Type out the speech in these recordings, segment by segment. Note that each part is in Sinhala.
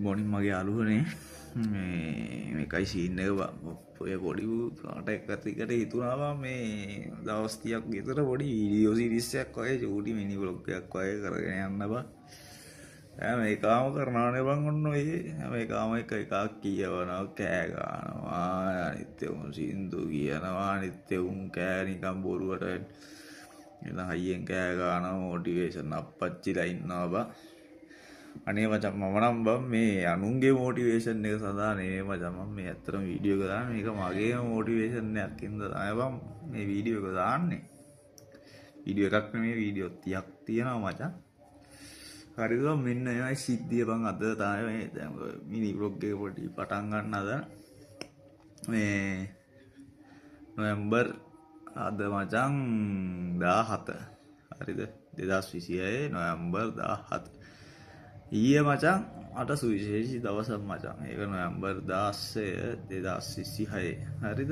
මොනින් මගේ අලුවනේ මේකයි සීන් එක ඔය පොඩි කාට එකකට හිතුනාවා මේ දවස් 30ක් විතර පොඩි වීඩියෝ සීරීස් එකක් වගේ චූටි මිනි බ්ලොග් එකක් වගේ කරගෙන යන්න බා. මේකාම කරනවානේ බං ඔන්න ඔය මේකාම එක එකක් කියවනවා කෑ ගන්නවා අනිත් උන් සින්දු කියනවා අනිත් උන් කෑ නිකන් බොරුවට එතන හයියෙන් කෑ ගන්නවා මොටිවේෂන් අප්පච්චිලා ඉන්නවා බා. අනේ මචං මම නම් බං මේ අනුන්ගේ මොටිවේෂන් එක සඳහා නෙමෙයි මචං මම මේ ඇත්තටම වීඩියෝ එක දාන්නේ මේක මගේම මොටිවේෂන් එකක් ඉඳලා තමයි බං මේ වීඩියෝ එක දාන්නේ. වීඩියෝ එකක් නෙමෙයි වීඩියෝ 30ක් තියෙනවා මචං. හරිද මෙන්න එයි සිද්ධිය බං අද තමයි මේ දැන් මිනි බ්ලොග් එක පොඩි පටන් ගන්න අද මේ නොවැම්බර් අද මචං 17 හරිද 2026 නොවැම්බර් 17 ඊයේ මචං අට සුවිශේෂී දවසක් මචං. ඒක නොවැම්බර් 16 2026 හරිද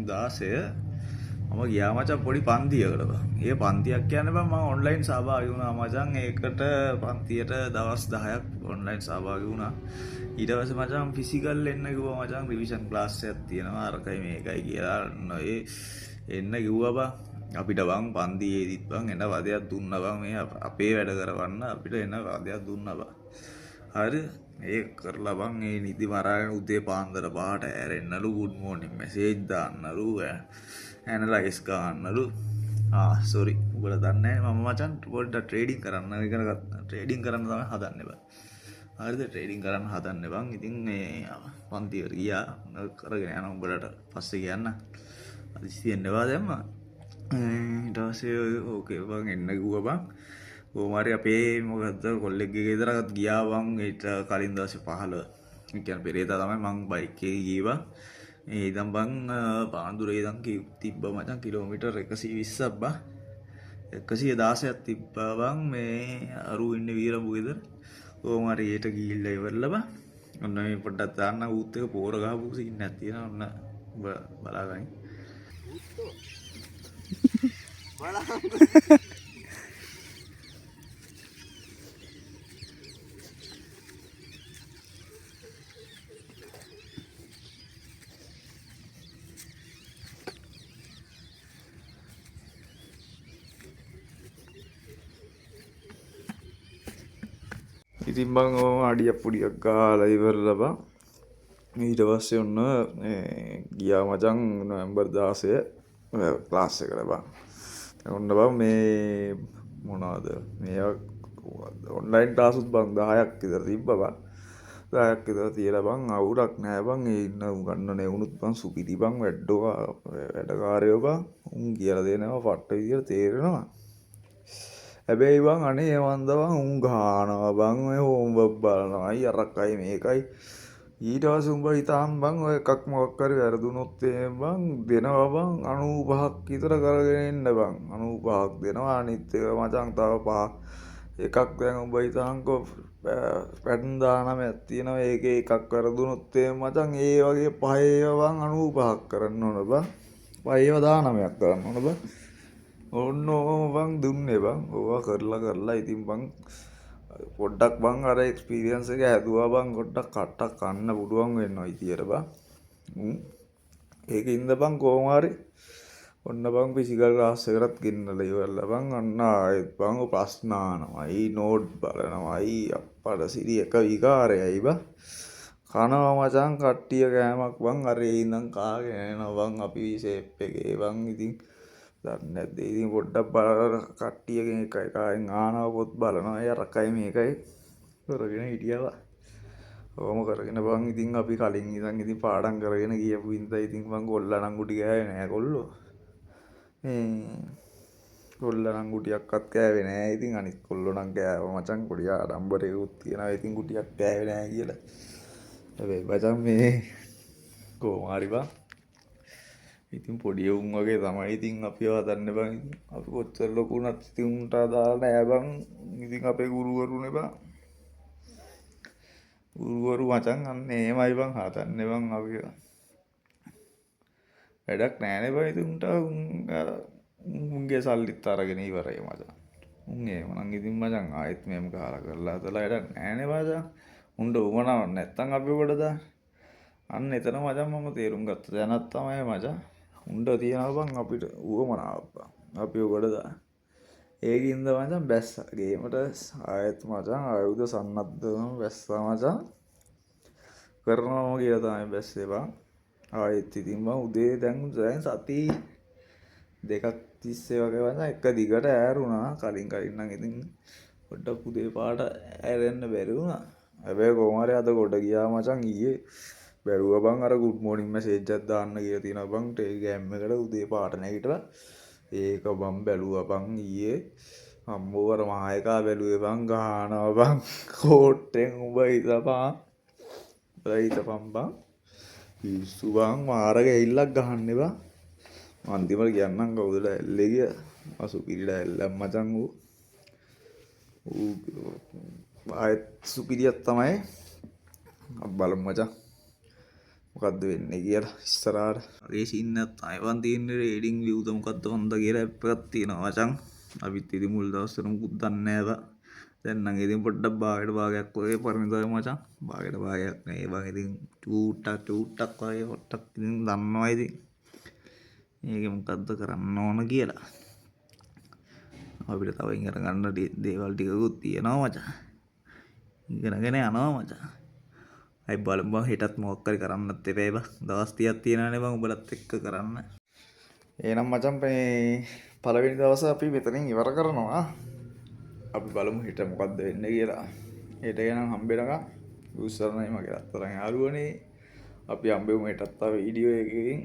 16 මම ගියා මචං පොඩි පන්තියකට බං. ඒ පන්තියක් කියන්නේ බං මම ඔන්ලයින් සහභාගී වුණා මචං. ඒකට පන්තියට දවස් 10ක් ඔන්ලයින් සහභාගී වුණා. ඊට පස්සේ මචං ෆිසිකල් එන්න කිව්වා මචං. රිවිෂන් ක්ලාස් එකක් තියෙනවා අරකයි මේකයි කියලා ඒ එන්න කිව්වා බං. අපිට බං පන්තියේදීත් බං එන වදයක් දුන්නා බං මේ අපේ වැඩ කරවන්න අපිට එන වදයක් දුන්නා බං. හරි ඒක කරලා බං ඒ නිදි මරාගෙන උදේ පාන්දර 5ට ඇරෙන්නලු good morning message දාන්නලු ඇනලයිස් ගන්නලු සෝරි උඹලා දන්නේ නැහැ මම මචං පොඩ්ඩක් ට්‍රේඩින් කරන්න ඉගෙන ගත්තා. ට්‍රේඩින් කරන්න තමයි හදන්නේ බං. හරිද ට්‍රේඩින් කරන්න හදන්නේ බං. ඉතින් මේ පන්තියට ගියා කරගෙන යනවා උඹලට පස්සේ කියන්න. අදිසියෙන් නෙවා දැම්මා. ඊට පස්සේ ඕකේ බං එන්න කිව්වා බං. කොහොම හරි අපේ මොකද්ද කොල්ලෙක්ගේ ගෙදරකට ගියා බං ඊට කලින් දවසේ 15. ඒ කියන්නේ පෙරේදා තමයි මං බයික් එකේ ගියා. ඒ ඉඳන් බං පාන්දුරේ ඉඳන් තිබ්බා මචං කිලෝමීටර් 120ක් බං. 116ක් තිබ්බා බං මේ අරු ඉන්නේ වීරඹු ගෙදර. කොහොම හරි ඊට ගිහිල්ලා ඉවරලා බං. ඔන්න මේ පොඩ්ඩක් දාන්න ඌත් එක පෝර ගහපු සීන් එකක් තියෙනවා ඔන්න බලාගන්න. ඉතින් බං ඕම අඩියක් පොඩියක් ගාලා ඉවරලා බං. ඊට පස්සේ ඔන්න ගියා මචං නොවැම්බර් 16 ක්ලාස් එකට බං. ඔන්න බං මේ මොනවද මේ ඔන්ලයින් ක්ලාසුත් බං 10ක් විතර තිබ්බා බං. 10ක් විතර තියලා බං අවුලක් නැහැ බං. ඒ ඉන්න උගන්නනේ වුණුත් බං සුපිරි බං වැඩකාරයෝ බං. උන් කියලා දෙනවා පට්ට විදියට තේරෙනවා. හැබැයි බං අනේ මන්ද බං උන් ගහනවා බං ඔය හෝම්වර්ක් බලනවායි අරකයි මේකයි. ඊට පස්සේ උඹ හිතාම් බං ඔය එකක් මොකක් හරි වැරදුනොත් බං දෙනවා බං 95ක් විතර කරගෙන එන්න බං. 95ක් දෙනවා. අනිත් එක මචං තව 5 එකක් දැන් උඹ හිතාන්කෝ පැටර්න් 19ක් තියෙනවා. ඒකේ එකක් වැරදුනොත් මචං ඒ වගේ 5 ඒවා බං 95ක් කරන්න ඕන බං. 5 ඒවා 19ක් කරන්න ඕන බං. ඔන්න ඕම බං දුන්නේ බං. ඕවා කරලා ඉතින් බං පොඩ්ඩක් බං අර එක්ස්පීරියන්ස් එක හැදුවා බං. පොඩ්ඩක් කට්ටක් කන්න පුළුවන් වෙනවා ඉතියට බං. ඒකින්ද බං කොහොම හරි ඔන්න බං ෆිසිකල් ක්ලාස් එකකටත් ගෙන්නලා ඉවරලා බං. අන්න ආයෙත් බං ප්‍රශ්න අහනවායි නෝට් බලනවායි අප්පට සිරි එක විකාරයයි බං. කනවා මචං කට්ටිය කෑමක් බං. අර ඒ ඉඳන් කාගෙන එනවා බං අපි ෂේප් එකේ බං. ඉතින් දන්නේ නැද්ද ඉතින් පොඩ්ඩක් බලලා කට්ටියගෙන් එකෙන් ආනවා පොත් බලනවා යරකයි මේකයි කරගෙන හිටියා. ඔහොම කරගෙන බං ඉතින් අපි කලින් ඉඳන් ඉතින් පාඩම් කරගෙන ගියපු ඉඳලා ඉතින් බං කොල්ලා නංගුටි ගෑවේ නෑ කොල්ලෝ. කොල්ලා නංගුටියක්වත් කෑවේ නෑ. ඉතින් අනිත් කොල්ලෝ නම් කෑවා මචං පොඩි ආඩම්බරයකුත් තියෙනවා. ඉතින් ගුටියක් කෑවේ නෑ කියලා. හැබැයි මචං මේ කොහොම හරි බං ඉතින් පොඩි උන් වගේ තමයි ඉතින් අපිව හදන්න බං. අපි කොච්චර ලොකු වුණත් ඉතින් උන්ට අදාළ නෑ බං. ඉතින් අපේ ගුරුවරුනේ බං. ගුරුවරු මචං අන්න එහෙමයි බං හදන්නේ බං අපිව. වැඩක් නෑනේ බං ඉතින් උන්ට උන්ගේ සල්ලිත් අරගෙන ඉවරයි මචං. උන් එහෙම නම් ඉතින් මචං ආයෙත් මෙහෙම කාලා කරලා හදලා වැඩක් නෑනේ මචං. උන්ට උවමනාවක් නැත්තම් අපි උඩ දාන්න. අන්න එතන මචං මම තේරුම් ගත්ත දැනක් තමයි මචං. උන්ට තියනවා බං අපිට උවමනාවක් බං. අපි උඩ දාන්න. ඒකින්ද මචං බැස්සා ගේමට ආයෙත් මචං ආයුධ සන්නද්ධවම බැස්සා මචං. කරනවාම කියලා තමයි බැස්සේ බං. ආයෙත් ඉතින් මම උදේ දැන් සති දෙකක් තිස්සේ වගේ මචං එක දිගට ඈරුණා. කලින් නම් ඉතින් පොඩ්ඩක් උදේ පාට ඇරෙන්න බැරි වුණා. හැබැයි කොහොම හරි අද කොට ගියා මචං ඊයේ. බැලුවා බං අර good morning message එකක් දාන්න කියලා තියෙනවා බං Telegram එකට උදේ පාට නැගිටලා. ඒක බං බැලුවා බං ඊයේ. අම්මෝ අර මහා එකා බැලුවේ බං ගහනවා බං කෝට්ටෙන් උඹ හිතපන්. හිතපන් බං. පිස්සු බං මාර ගැහිල්ලක් ගහන්නේ බං. අන්තිමට කියන්නම් කවුද ඇල්ලේ කියලා. අසුපිරිලා ඇල්ලම් මචං ඌ. ආයෙත් සුපිරියක් තමයි. බලමු මචං. මොකද්ද වෙන්නේ කියලා ඉස්සරහට. අගේ සින්නත් අයවන් තියෙන රේඩින් view මොකද්ද හොඳ කියලා ඇප් එකක් තියෙනවා මචං. අපිත් ඉතින් මුල් දවස්වල මුකුත් දන්නේ නැහැ බා. දැන් නම් ඉතින් පොඩ්ඩක් භාගයක් වගේ පරිණතයි මචං. භාගයක් නේ බං ඉතින් චූට්ටක් වගේ පොට්ටක් ඉතින් දන්නවා ඉතින්. මේක මොකද්ද කරන්න ඕන කියලා. අපිට තව ඉගෙන ගන්න දේවල් ටිකකුත් තියෙනවා මචං. ඉගෙනගෙන යනවා මචං. අයි බලමු හෙටත් මොකක් හරි කරන්නත් එපා බං. දවස් 30ක් තියෙනවානේ බං උඹලත් එක්ක කරන්න. එහෙනම් මචං මේ පළවෙනි දවස අපි මෙතනින් ඉවර කරනවා. අපි බලමු හෙට මොකද්ද වෙන්නේ කියලා. හෙට ගනම් හම්බෙනකම් උස්සරණයි මගේ අත්තරන් යාළුවනේ. අපි හම්බෙමු හෙටත් තව වීඩියෝ එකකින්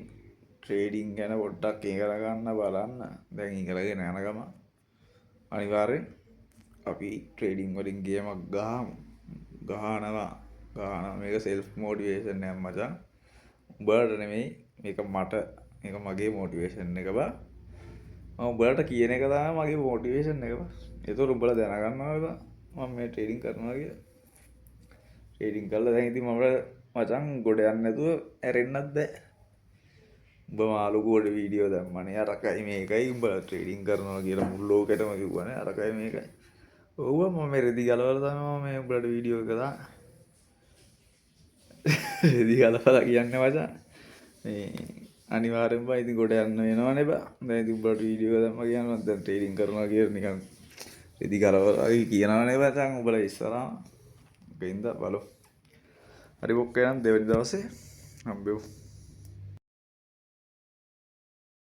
ට්‍රේඩින් ගැන පොඩ්ඩක් ඉගෙන ගන්න බලන්න. දැන් ඉගෙනගෙන යන ගම අනිවාර්යෙන් අපි ට්‍රේඩින් වලින් ගේමක් ගහනවා මේක සෙල්ෆ් මොටිවේෂන් එකක් මචං. උඹට නෙමෙයි මේක මට. මේක මගේ මොටිවේෂන් එක බා. මම උඹලට කියන එක තමයි මගේ මොටිවේෂන් එක බා. ඒතකොට උඹලා දැනගන්නවා බා මම මේ ට්‍රේඩින් කරනවා කියලා. ට්‍රේඩින් කරලා දැන් ඉතින් මම මචං ගොඩ යන්නේ නැතුව ඇරෙන්නත් බෑ. උඹ මාළුකෝඩ වීඩියෝ දැම්මනේ අරකයි මේකයි උඹලා ට්‍රේඩින් කරනවා කියලා මුළු ලෝකෙටම කිව්වනේ අරකයි මේකයි. ඔව්ව මම රෙදි ගලවලා තමයි මේ උඹලට වීඩියෝ එක දාන්නේ. රෙදි ගලවලා කියන්නේ මචං. මේ අනිවාර්යෙන්ම ඉතින් ගොඩ යන්න වෙනවනේ බා. දැන් ඉතින් උඹලට වීඩියෝ දැම්ම කියනවා දැන් ට්‍රේඩින් කරනවා කියලා නිකන් රෙදි ගලවලා කියනවනේ මචං උඹලා ඉස්සරහා. ඒකින්ද බලමු. හරි බොක්කේ නම් දෙවෙනි දවසේ හම්බෙමු.